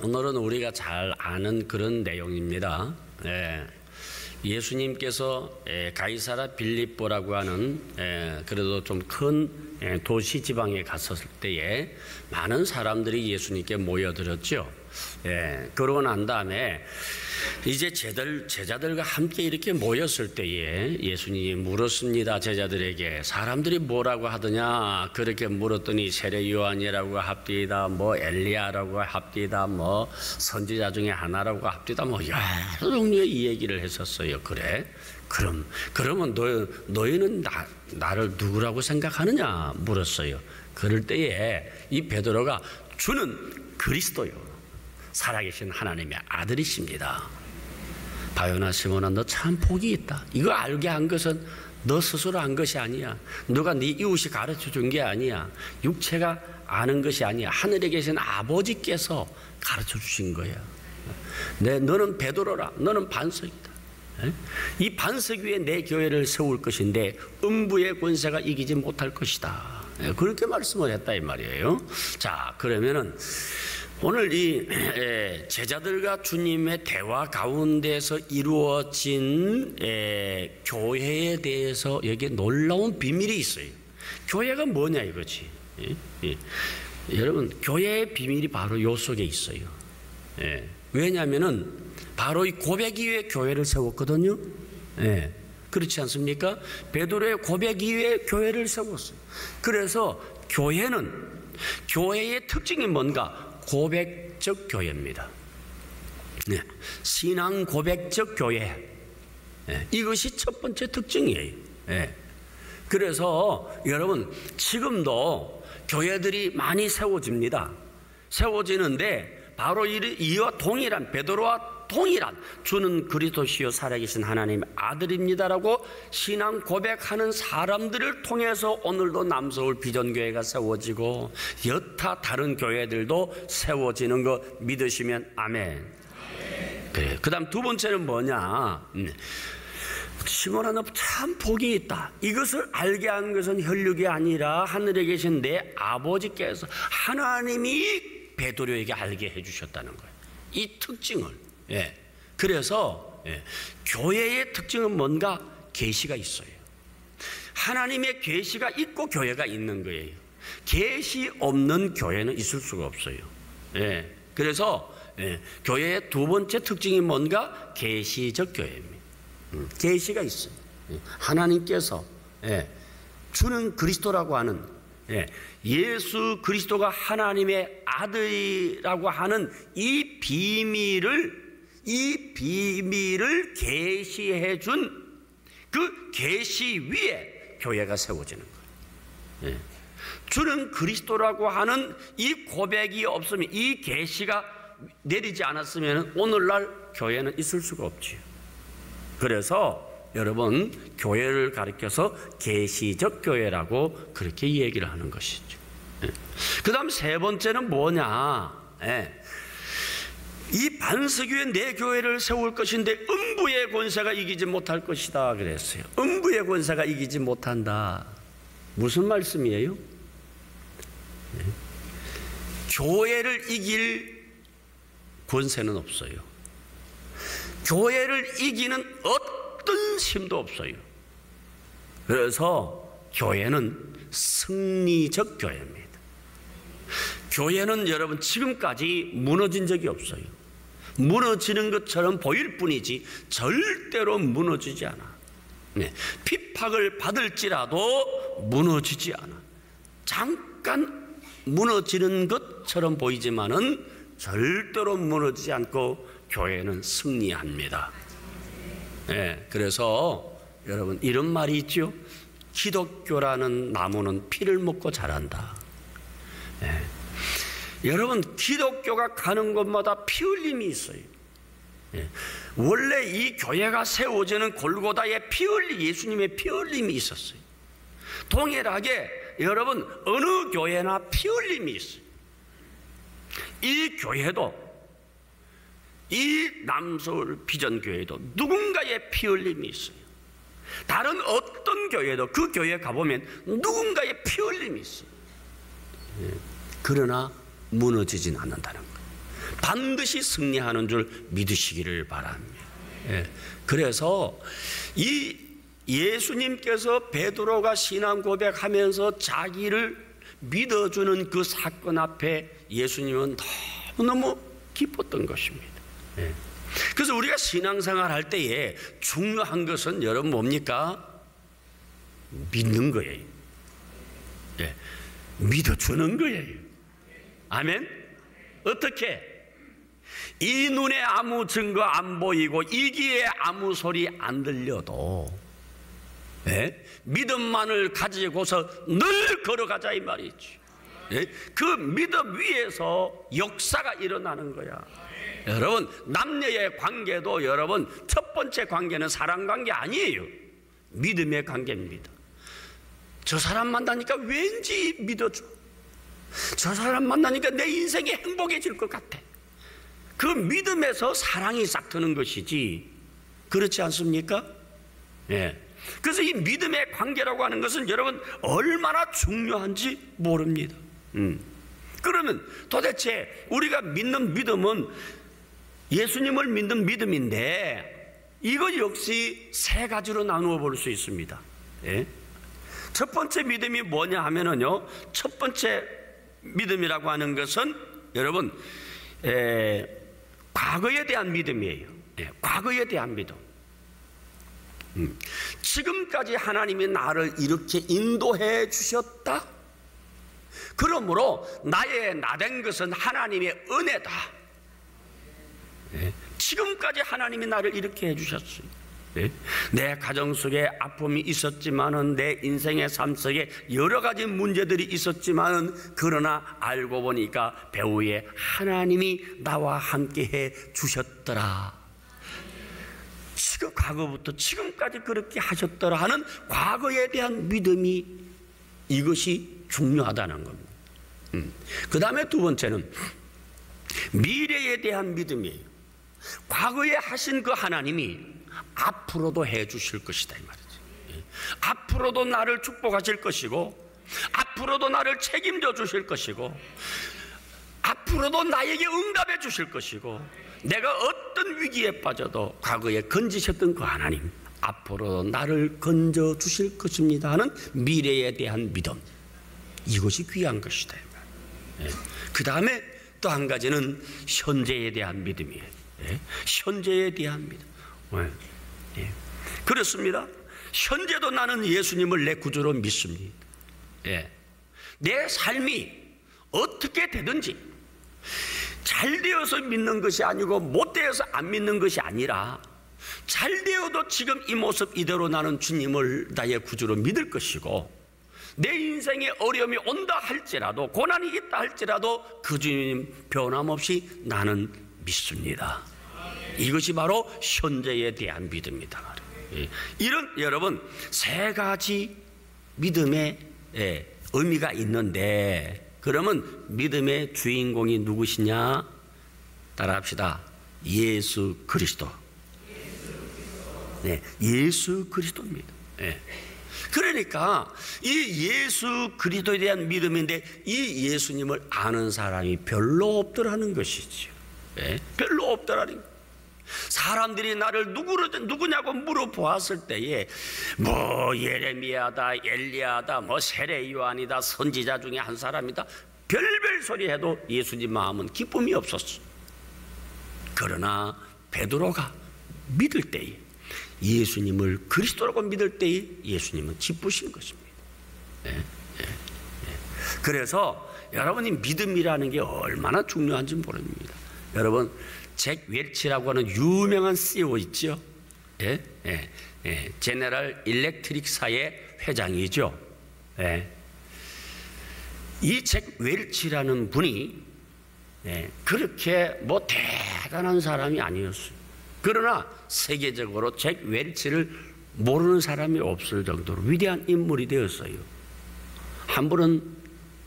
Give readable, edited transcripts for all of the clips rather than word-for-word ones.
오늘은 우리가 잘 아는 그런 내용입니다. 예수님께서 가이사라 빌립보라고 하는 그래도 좀 큰 도시 지방에 갔었을 때에 많은 사람들이 예수님께 모여들었죠. 그러고 난 다음에 이제 제자들과 함께 이렇게 모였을 때에 예수님이 물었습니다. 제자들에게 사람들이 뭐라고 하더냐. 그렇게 물었더니 세례 요한이라고 합디다, 뭐 엘리야라고 합디다, 뭐 선지자 중에 하나라고 합디다, 뭐 여러 종류의 이 얘기를 했었어요. 그래? 그러면 너희는 나를 누구라고 생각하느냐 물었어요. 그럴 때에 이 베드로가 주는 그리스도요, 살아계신 하나님의 아들이십니다. 바요나 시몬아, 너 참 복이 있다. 이거 알게 한 것은 너 스스로 한 것이 아니야. 누가 네 이웃이 가르쳐 준 게 아니야. 육체가 아는 것이 아니야. 하늘에 계신 아버지께서 가르쳐 주신 거야. 너는 베드로라. 너는 반석이다. 이 반석 위에 내 교회를 세울 것인데 음부의 권세가 이기지 못할 것이다. 그렇게 말씀을 했다 이 말이에요. 자, 그러면은 오늘 이 제자들과 주님의 대화 가운데서 이루어진 교회에 대해서 여기에 놀라운 비밀이 있어요. 교회가 뭐냐 이거지. 여러분, 교회의 비밀이 바로 요 속에 있어요. 왜냐하면은 바로 이 고백 이후에 교회를 세웠거든요. 그렇지 않습니까? 베드로의 고백 이후에 교회를 세웠어요. 그래서 교회의 특징이 뭔가? 고백적 교회입니다. 신앙 고백적 교회. 이것이 첫 번째 특징이에요. 그래서 여러분, 지금도 교회들이 많이 세워집니다. 세워지는데 바로 이와 동일한, 베드로와 동일한 주는 그리스도시요 살아계신 하나님의 아들입니다라고 신앙 고백하는 사람들을 통해서 오늘도 남서울 비전교회가 세워지고 여타 다른 교회들도 세워지는 거 믿으시면 아멘. 그래. 그 다음 두 번째는 뭐냐? 시몬아, 너 참 복이 있다. 이것을 알게 한 것은 혈육이 아니라 하늘에 계신 내 아버지께서, 하나님이 베드로에게 알게 해주셨다는 거예요. 이 특징을. 그래서 교회의 특징은 뭔가? 계시가 있어요. 하나님의 계시가 있고 교회가 있는 거예요. 계시 없는 교회는 있을 수가 없어요. 그래서 교회의 두 번째 특징이 뭔가? 계시적 교회입니다. 계시가 있어요. 하나님께서 주는 그리스도라고 하는 예수 그리스도가 하나님의 아들이라고 하는 이 비밀을 계시해 준 그 계시 위에 교회가 세워지는 거예요. 주는 그리스도라고 하는 이 고백이 없으면, 이 계시가 내리지 않았으면 오늘날 교회는 있을 수가 없지요. 그래서 여러분, 교회를 가리켜서 계시적 교회라고 그렇게 얘기를 하는 것이죠. 그 다음 세 번째는 뭐냐? 이 반석 위에 내 교회를 세울 것인데 음부의 권세가 이기지 못할 것이다 그랬어요. 음부의 권세가 이기지 못한다. 무슨 말씀이에요? 교회를 이길 권세는 없어요. 교회를 이기는 어떤 힘도 없어요. 그래서 교회는 승리적 교회입니다. 교회는 여러분 지금까지 무너진 적이 없어요. 무너지는 것처럼 보일 뿐이지 절대로 무너지지 않아. 핍박을 받을지라도 무너지지 않아. 잠깐 무너지는 것처럼 보이지만은 절대로 무너지지 않고 교회는 승리합니다. 그래서 여러분, 이런 말이 있죠. 기독교라는 나무는 피를 먹고 자란다. 여러분, 기독교가 가는 곳마다 피 흘림이 있어요. 원래 이 교회가 세워지는 골고다에 예수님의 피 흘림이 있었어요. 동일하게 여러분, 어느 교회나 피 흘림이 있어요. 이 교회도, 이 남서울 비전교회도 누군가의 피 흘림이 있어요. 다른 어떤 교회도 그 교회에 가보면 누군가의 피 흘림이 있어요. 그러나 무너지진 않는다는 거예요. 반드시 승리하는 줄 믿으시기를 바랍니다. 그래서 이 예수님께서 베드로가 신앙 고백하면서 자기를 믿어주는 그 사건 앞에 예수님은 너무너무 기뻤던 것입니다. 그래서 우리가 신앙생활 할 때에 중요한 것은 여러분 뭡니까? 믿는 거예요. 믿어주는 거예요. 아멘? 어떻게? 이 눈에 아무 증거 안 보이고 이 귀에 아무 소리 안 들려도 믿음만을 가지고서 늘 걸어가자 이 말이지. 그 믿음 위에서 역사가 일어나는 거야. 여러분, 남녀의 관계도 여러분 첫 번째 관계는 사랑 관계 아니에요. 믿음의 관계입니다. 저 사람 만나니까 왠지 믿어줘. 저 사람 만나니까 내 인생이 행복해질 것 같아. 그 믿음에서 사랑이 싹 트는 것이지, 그렇지 않습니까? 그래서 이 믿음의 관계라고 하는 것은 여러분 얼마나 중요한지 모릅니다. 그러면 도대체 우리가 믿는 믿음은 예수님을 믿는 믿음인데 이거 역시 세 가지로 나누어 볼 수 있습니다. 첫 번째 믿음이 뭐냐 하면은요, 첫 번째 믿음이라고 하는 것은 여러분 과거에 대한 믿음이에요. 과거에 대한 믿음. 지금까지 하나님이 나를 이렇게 인도해 주셨다. 그러므로 나 된 것은 하나님의 은혜다. 지금까지 하나님이 나를 이렇게 해주셨어요. 내 가정 속에 아픔이 있었지만은, 내 인생의 삶 속에 여러 가지 문제들이 있었지만은, 그러나 알고 보니까 배후에 하나님이 나와 함께 해 주셨더라. 지금 과거부터 지금까지 그렇게 하셨더라 하는 과거에 대한 믿음이, 이것이 중요하다는 겁니다. 그 다음에 두 번째는 미래에 대한 믿음이에요. 과거에 하신 그 하나님이 앞으로도 해 주실 것이다 이 말이지. 앞으로도 나를 축복하실 것이고, 앞으로도 나를 책임져 주실 것이고, 앞으로도 나에게 응답해 주실 것이고, 내가 어떤 위기에 빠져도 과거에 건지셨던 그 하나님 앞으로도 나를 건져 주실 것입니다 하는 미래에 대한 믿음, 이것이 귀한 것이다. 그 다음에 또 한 가지는 현재에 대한 믿음이에요. 현재에 대한 믿음. 그렇습니다. 현재도 나는 예수님을 내 구주로 믿습니다. 내 삶이 어떻게 되든지 잘 되어서 믿는 것이 아니고 못 되어서 안 믿는 것이 아니라, 잘 되어도 지금 이 모습 이대로 나는 주님을 나의 구주로 믿을 것이고, 내 인생에 어려움이 온다 할지라도, 고난이 있다 할지라도 그 주님 변함없이 나는 믿습니다. 이것이 바로 현재에 대한 믿음이다. 이런 여러분 세 가지 믿음의 의미가 있는데, 그러면 믿음의 주인공이 누구시냐? 따라합시다. 예수 그리스도. 예수 그리스도입니다. 그러니까 이 예수 그리스도에 대한 믿음인데, 이 예수님을 아는 사람이 별로 없더라는 것이죠. 별로 없더라는 거예요. 사람들이 나를 누구냐고 물어보았을 때에 뭐 예레미야다, 엘리야다, 뭐 세례 요한이다, 선지자 중에 한 사람이다, 별별 소리 해도 예수님 마음은 기쁨이 없었어. 그러나 베드로가 믿을 때에, 예수님을 그리스도라고 믿을 때에 예수님은 기쁘신 것입니다. 그래서 여러분이 믿음이라는 게 얼마나 중요한지 모릅니다. 여러분 잭 웰치라고 하는 유명한 CEO 있죠. 제네럴 일렉트릭사의 회장이죠. 이 잭 웰치라는 분이 그렇게 뭐 대단한 사람이 아니었어요. 그러나 세계적으로 잭 웰치를 모르는 사람이 없을 정도로 위대한 인물이 되었어요. 한 번은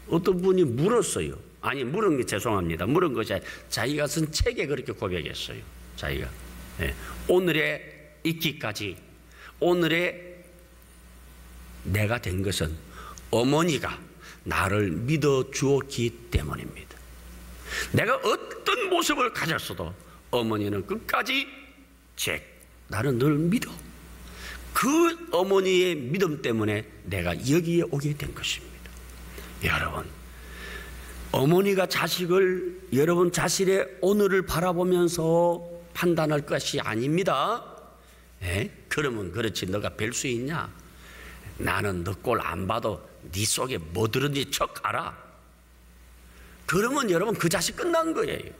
어떤 분이 물었어요. 아니, 물은 게 죄송합니다. 물은 것이 자기가 쓴 책에 그렇게 고백했어요. 자기가 오늘의 있기까지, 오늘의 내가 된 것은 어머니가 나를 믿어 주었기 때문입니다. 내가 어떤 모습을 가졌어도 어머니는 끝까지 나는 널 믿어. 그 어머니의 믿음 때문에 내가 여기에 오게 된 것입니다. 여러분, 어머니가 자식을 여러분 자신의 오늘을 바라보면서 판단할 것이 아닙니다. 그러면 그렇지, 너가 뵐 수 있냐? 나는 너 꼴 안 봐도 네 속에 뭐 들었는지 척 알아. 그러면 여러분 그 자식 끝난 거예요.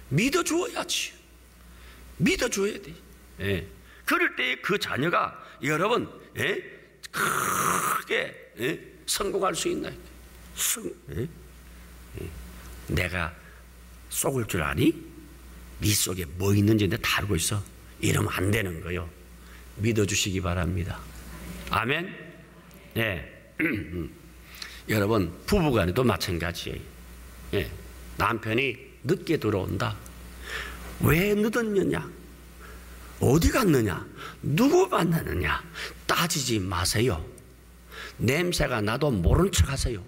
믿어주어야지. 믿어줘야 돼. 그럴 때 그 자녀가 여러분 크게 성공할 수 있나? 내가 속을 줄 아니? 네 속에 뭐 있는지 내가 다 알고 있어. 이러면 안 되는 거요. 믿어주시기 바랍니다. 아멘. 여러분 부부간에도 마찬가지예요. 남편이 늦게 들어온다. 왜 늦었느냐? 어디 갔느냐? 누구 만나느냐? 따지지 마세요. 냄새가 나도 모른 척 하세요.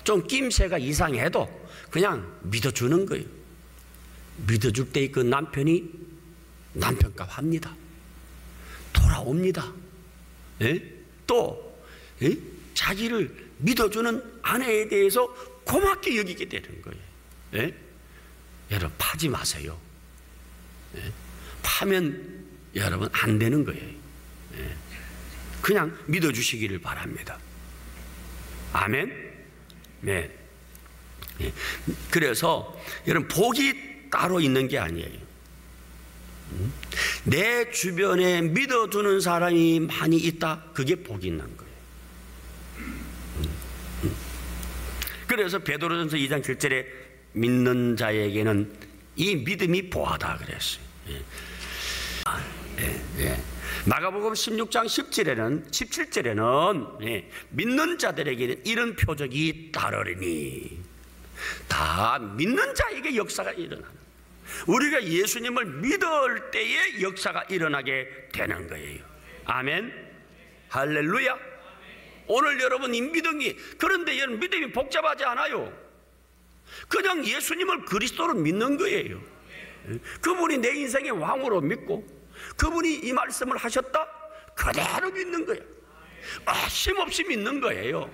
좀 낌새가 이상해도 그냥 믿어주는 거예요. 믿어줄 때 그 남편이 남편값 합니다. 돌아옵니다. 또 자기를 믿어주는 아내에 대해서 고맙게 여기게 되는 거예요. 여러분 파지 마세요. 파면 여러분 안 되는 거예요. 그냥 믿어주시기를 바랍니다. 아멘. 그래서 여러분 복이 따로 있는 게 아니에요. 내 주변에 믿어주는 사람이 많이 있다. 그게 복이 있는 거예요. 그래서 베드로전서 2장 7절에 믿는 자에게는 이 믿음이 보하다 그랬어요. 마가복음 16장 17절에는 믿는 자들에게는 이런 표적이 따르리니, 다 믿는 자에게 역사가 일어나는, 우리가 예수님을 믿을 때에 역사가 일어나게 되는 거예요. 아멘. 할렐루야. 오늘 여러분 이 믿음이, 그런데 여러분 믿음이 복잡하지 않아요. 그냥 예수님을 그리스도로 믿는 거예요. 그분이 내 인생의 왕으로 믿고 그분이 이 말씀을 하셨다 그대로 믿는 거예요. 힘없이 믿는 거예요.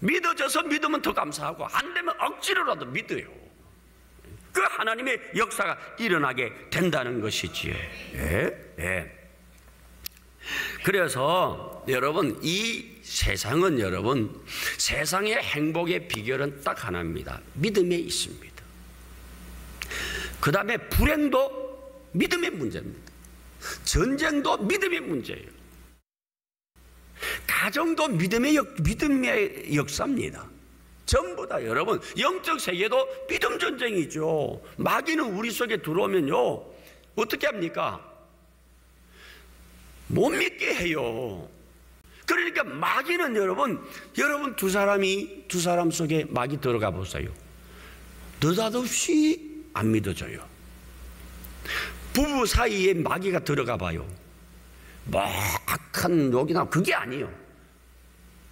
믿어져서 믿으면 더 감사하고 안 되면 억지로라도 믿어요. 그 하나님의 역사가 일어나게 된다는 것이지요. 그래서 여러분 이 세상은 여러분 세상의 행복의 비결은 딱 하나입니다. 믿음에 있습니다. 그 다음에 불행도 믿음의 문제입니다. 전쟁도 믿음의 문제예요. 가정도 믿음의 역사입니다. 전부 다 여러분 영적 세계도 믿음 전쟁이죠. 마귀는 우리 속에 들어오면요 어떻게 합니까? 못 믿게 해요. 그러니까 마귀는 여러분 두 사람 속에 마귀 들어가 보세요. 느닷없이 안 믿어져요. 부부 사이에 마귀가 들어가 봐요. 뭐 악한 욕이나 그게 아니에요.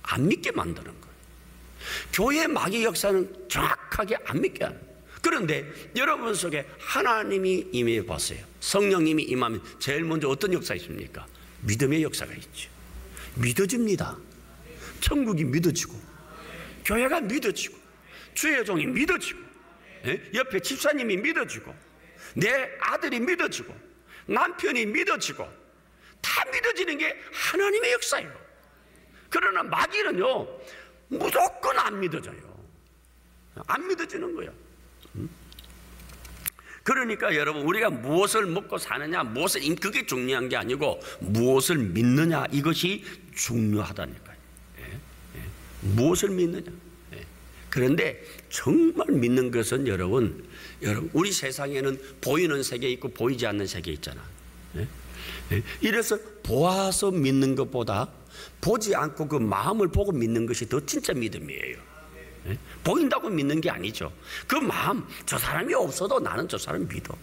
안 믿게 만드는 거예요. 교회 마귀 역사는 정확하게 안 믿게 하는 거예요. 그런데 여러분 속에 하나님이 임해 봤어요. 성령님이 임하면 제일 먼저 어떤 역사 있습니까? 믿음의 역사가 있죠. 믿어집니다. 천국이 믿어지고 교회가 믿어지고 주의 종이 믿어지고 옆에 집사님이 믿어지고 내 아들이 믿어지고 남편이 믿어지고 다 믿어지는 게 하나님의 역사예요. 그러나 마귀는요 무조건 안 믿어져요. 안 믿어지는 거예요. 그러니까 여러분 우리가 무엇을 먹고 사느냐, 그게 중요한 게 아니고 무엇을 믿느냐, 이것이 중요하다니까요. 무엇을 믿느냐. 그런데 정말 믿는 것은 여러분 우리 세상에는 보이는 세계 있고 보이지 않는 세계 있잖아. 이래서 보아서 믿는 것보다 보지 않고 그 마음을 보고 믿는 것이 더 진짜 믿음이에요. 보인다고 믿는 게 아니죠. 그 마음, 저 사람이 없어도 나는 저 사람 믿어.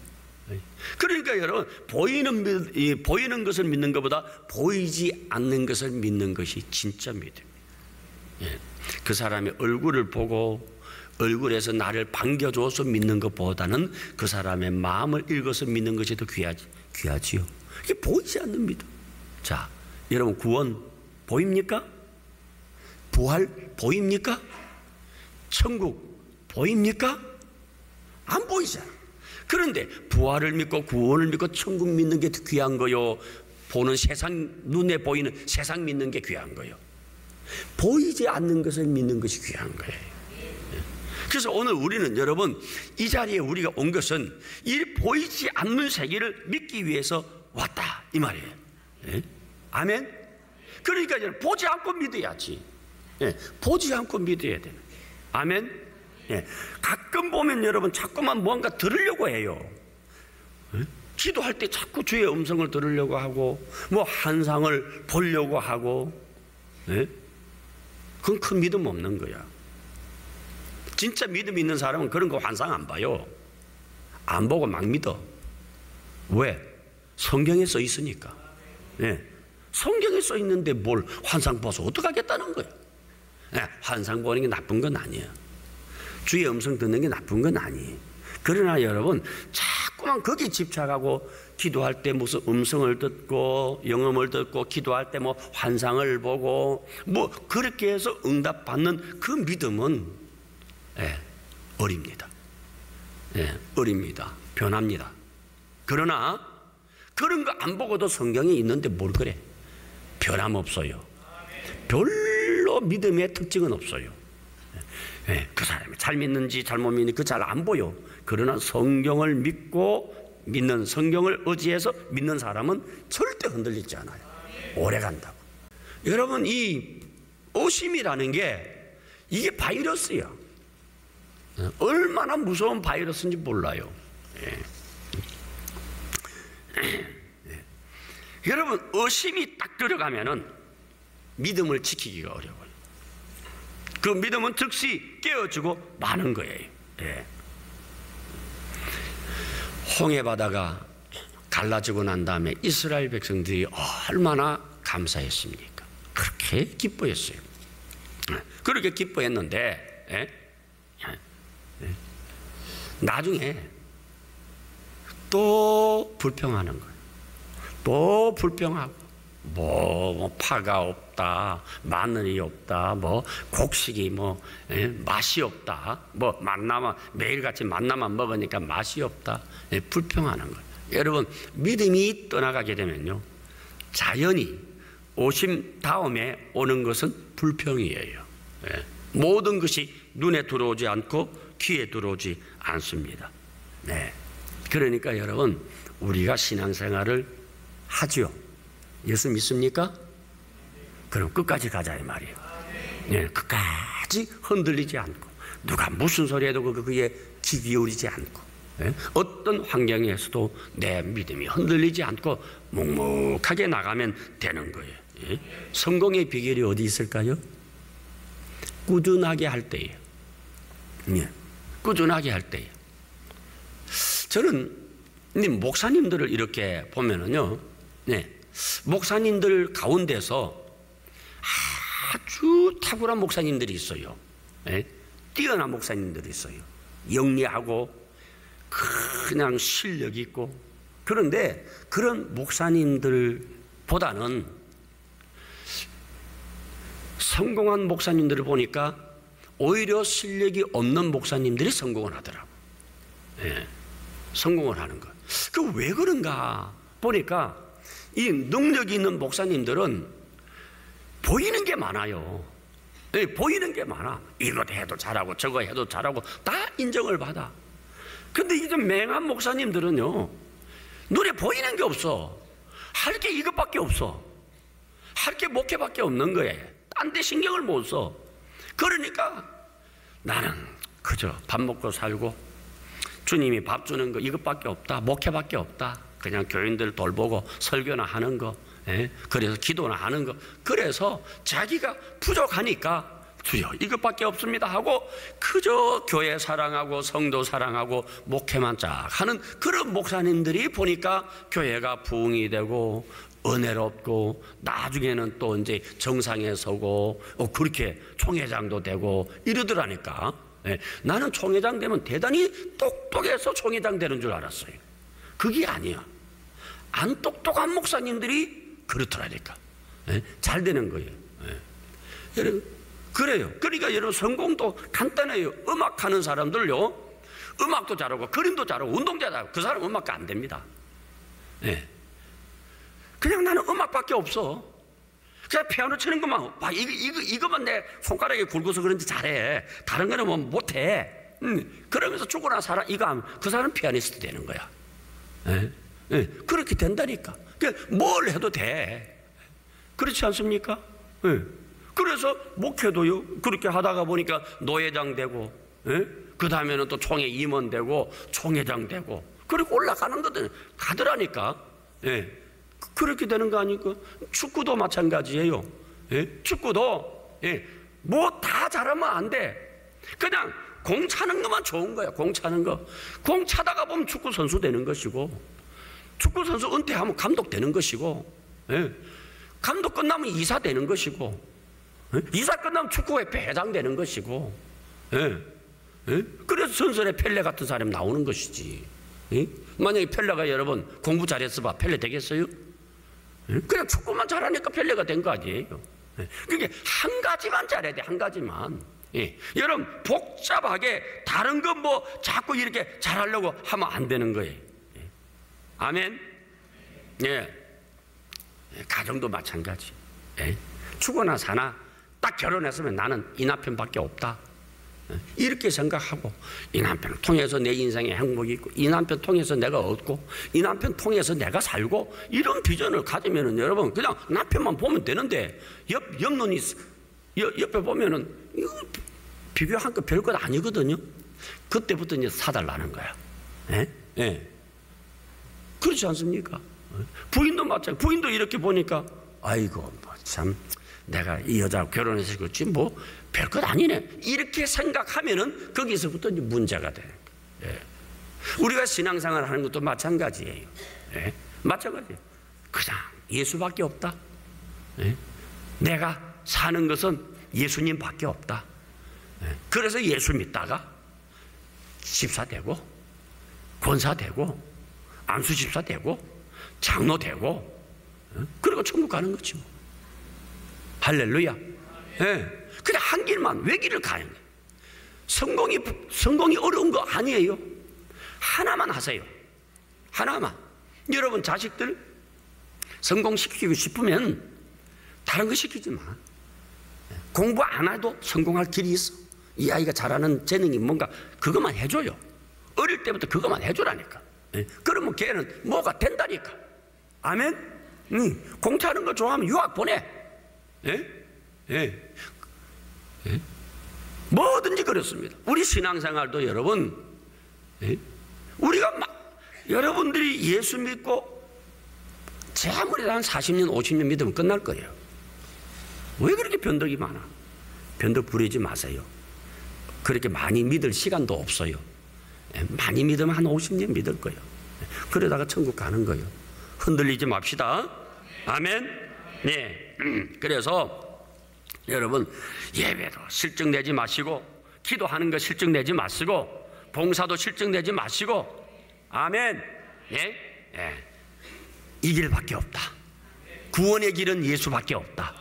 그러니까 여러분 보이는 것을 믿는 것보다 보이지 않는 것을 믿는 것이 진짜 믿음이에요. 그 사람의 얼굴을 보고 얼굴에서 나를 반겨줘서 믿는 것보다는 그 사람의 마음을 읽어서 믿는 것이 더 귀하지요. 이게 보이지 않는 믿음. 자, 여러분 구원 보입니까? 부활 보입니까? 천국 보입니까? 안 보이잖아. 그런데 부활을 믿고 구원을 믿고 천국 믿는 게 더 귀한 거요, 보는 세상, 눈에 보이는 세상 믿는 게 귀한 거요, 보이지 않는 것을 믿는 것이 귀한 거예요. 그래서 오늘 우리는 여러분 이 자리에 우리가 온 것은 이 보이지 않는 세계를 믿기 위해서 왔다 이 말이에요. 예? 아멘. 그러니까 여러분 보지 않고 믿어야지. 예, 보지 않고 믿어야 돼요. 아멘. 예, 가끔 보면 여러분 자꾸만 뭔가 들으려고 해요. 예? 기도할 때 자꾸 주의 음성을 들으려고 하고 뭐 환상을 보려고 하고, 예? 그건 큰 믿음 없는 거야. 진짜 믿음 있는 사람은 그런 거 환상 안 봐요. 안 보고 막 믿어. 왜? 성경에 써 있으니까. 예. 성경에 써 있는데 뭘 환상 봐서 어떡하겠다는 거예요. 예. 환상 보는 게 나쁜 건 아니에요. 주의 음성 듣는 게 나쁜 건 아니에요. 그러나 여러분 자꾸만 거기에 집착하고 기도할 때 무슨 음성을 듣고 영음을 듣고 기도할 때 뭐 환상을 보고 뭐 그렇게 해서 응답받는 그 믿음은, 예, 어립니다. 예, 어립니다. 변합니다. 그러나 그런 거 안 보고도 성경에 있는데 뭘 그래? 변함없어요. 별로 믿음의 특징은 없어요. 예, 그 사람이 잘 믿는지 잘못 믿는지 그 잘 안 보여. 그러나 성경을 믿고 믿는, 성경을 의지해서 믿는 사람은 절대 흔들리지 않아요. 오래 간다고. 여러분 이 오심이라는 게 이게 바이러스야. 얼마나 무서운 바이러스인지 몰라요. 예. 예. 여러분 의심이 딱 들어가면은 믿음을 지키기가 어려워요. 그 믿음은 즉시 깨어지고 마는 거예요. 예. 홍해 바다가 갈라지고 난 다음에 이스라엘 백성들이 얼마나 감사했습니까? 그렇게 기뻐했어요. 그렇게 기뻐했는데, 예? 나중에 또 불평하는 거예요. 또 불평하고 뭐 파가 없다, 마늘이 없다, 뭐 곡식이 뭐 맛이 없다, 뭐 만나만 매일같이 만나만 먹으니까 맛이 없다, 불평하는 거예요. 여러분 믿음이 떠나가게 되면요 자연히 오심 다음에 오는 것은 불평이에요. 모든 것이 눈에 들어오지 않고 귀에 들어오지 않습니다. 네. 그러니까 여러분 우리가 신앙생활을 하죠. 예수 믿습니까? 그럼 끝까지 가자 이 말이에요. 네, 끝까지 흔들리지 않고 누가 무슨 소리 해도 그게 귀 기울이지 않고, 네? 어떤 환경에서도 내 믿음이 흔들리지 않고 묵묵하게 나가면 되는 거예요. 네? 성공의 비결이 어디 있을까요? 꾸준하게 할 때예요. 네. 꾸준하게 할 때예요. 저는 목사님들을 이렇게 보면은요, 네, 목사님들 가운데서 아주 탁월한 목사님들이 있어요. 네? 뛰어난 목사님들이 있어요. 영리하고 그냥 실력 있고. 그런데 그런 목사님들보다는 성공한 목사님들을 보니까 오히려 실력이 없는 목사님들이 성공을 하더라고요. 네. 성공을 하는 것. 그 왜 그런가 보니까 이 능력이 있는 목사님들은 보이는 게 많아요. 네, 보이는 게 많아. 이거 해도 잘하고 저거 해도 잘하고 다 인정을 받아. 근데 이 좀 맹한 목사님들은요 눈에 보이는 게 없어. 할 게 이것밖에 없어. 할 게 목회밖에 없는 거예요. 딴 데 신경을 못 써. 그러니까 나는 그저 밥 먹고 살고 주님이 밥 주는 거 이것밖에 없다. 목회밖에 없다. 그냥 교인들 돌보고 설교나 하는 거, 예? 그래서 기도나 하는 거. 그래서 자기가 부족하니까 주여 이것밖에 없습니다 하고 그저 교회 사랑하고 성도 사랑하고 목회만 쫙 하는 그런 목사님들이 보니까 교회가 부흥이 되고 은혜롭고 나중에는 또 이제 정상에 서고 그렇게 총회장도 되고 이러더라니까. 예, 나는 총회장 되면 대단히 똑똑해서 총회장 되는 줄 알았어요. 그게 아니야. 안 똑똑한 목사님들이 그렇더라니까. 예, 잘 되는 거예요. 예. 여러분, 그래요. 그러니까 여러분 성공도 간단해요. 음악하는 사람들요, 음악도 잘하고 그림도 잘하고 운동도 잘하고 그 사람 음악가 안 됩니다. 예. 그냥 나는 음악밖에 없어. 그냥 피아노 치는 것만 봐. 이거만 내 손가락에 굵어서 그런지 잘해. 다른 거는 뭐 못해. 그러면서 죽어난 사람 이거 하면 그 사람 피아니스트 되는 거야. 예? 예. 그렇게 된다니까. 뭘 해도 돼. 그렇지 않습니까? 예. 그래서 목회도요, 그렇게 하다가 보니까 노회장 되고, 예? 그 다음에는 또 총회 임원 되고, 총회장 되고, 그리고 올라가는 것들 가더라니까. 예. 그렇게 되는 거 아니까? 축구도 마찬가지예요. 예? 축구도, 예. 뭐 다 잘하면 안 돼. 그냥 공 차는 것만 좋은 거야. 공 차는 거. 공 차다가 보면 축구 선수 되는 것이고, 축구 선수 은퇴하면 감독 되는 것이고, 예. 감독 끝나면 이사 되는 것이고, 예? 이사 끝나면 축구협회 회장 되는 것이고, 예. 예? 그래서 전설의 펠레 같은 사람이 나오는 것이지. 예? 만약에 펠레가 여러분 공부 잘해서 봐, 펠레 되겠어요? 예? 그냥 축구만 잘하니까 펠레가 된 거 아니에요. 예? 그게 한 가지만 잘해야 돼, 한 가지만. 예. 여러분 복잡하게 다른 거 뭐 자꾸 이렇게 잘하려고 하면 안 되는 거예요. 예. 아멘. 예. 가정도 마찬가지. 예. 죽어나 사나 딱 결혼했으면 나는 이 남편밖에 없다. 이렇게 생각하고 이 남편을 통해서 내 인생에 행복이 있고 이 남편 통해서 내가 얻고 이 남편 통해서 내가 살고 이런 비전을 가지면은 여러분 그냥 남편만 보면 되는데 옆눈이 옆에 보면은 이거 비교한 거 별것 아니거든요. 그때부터 이제 사달라는 거야. 예? 예. 그렇지 않습니까? 부인도 마찬가지. 부인도 이렇게 보니까 아이고 뭐 참 내가 이 여자하고 결혼해서 그렇지 뭐 별것 아니네 이렇게 생각하면은 거기서부터 이제 문제가 돼. 예. 우리가 신앙생활 하는 것도 마찬가지예요. 예. 마찬가지예요. 그냥 예수밖에 없다. 예. 내가 사는 것은 예수님밖에 없다. 예. 그래서 예수 믿다가 집사 되고 권사 되고 안수 집사 되고 장로 되고 그리고 천국 가는 거지 뭐. 할렐루야. 예. 그냥 한 길만 외길을 가는 거예요. 성공이 어려운 거 아니에요. 하나만 하세요. 하나만. 여러분 자식들 성공시키고 싶으면 다른 거 시키지 마. 공부 안 해도 성공할 길이 있어. 이 아이가 잘하는 재능이 뭔가 그것만 해줘요. 어릴 때부터 그것만 해주라니까. 예. 그러면 걔는 뭐가 된다니까. 아멘. 공차는 거 좋아하면 유학 보내. 예? 예. 예? 뭐든지 그렇습니다. 우리 신앙생활도 여러분, 예? 우리가 여러분들이 예수 믿고 제 아무리 한 40년, 50년 믿으면 끝날 거예요. 왜 그렇게 변덕이 많아? 변덕 부리지 마세요. 그렇게 많이 믿을 시간도 없어요. 예? 많이 믿으면 한 50년 믿을 거예요. 그러다가 천국 가는 거예요. 흔들리지 맙시다. 아멘. 네. 그래서 여러분 예배도 실증내지 마시고 기도하는 거 실증내지 마시고 봉사도 실증내지 마시고 아멘. 예? 예. 이 길밖에 없다. 구원의 길은 예수밖에 없다.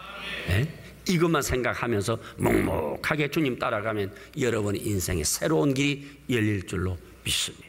예? 이것만 생각하면서 묵묵하게 주님 따라가면 여러분의 인생에 새로운 길이 열릴 줄로 믿습니다.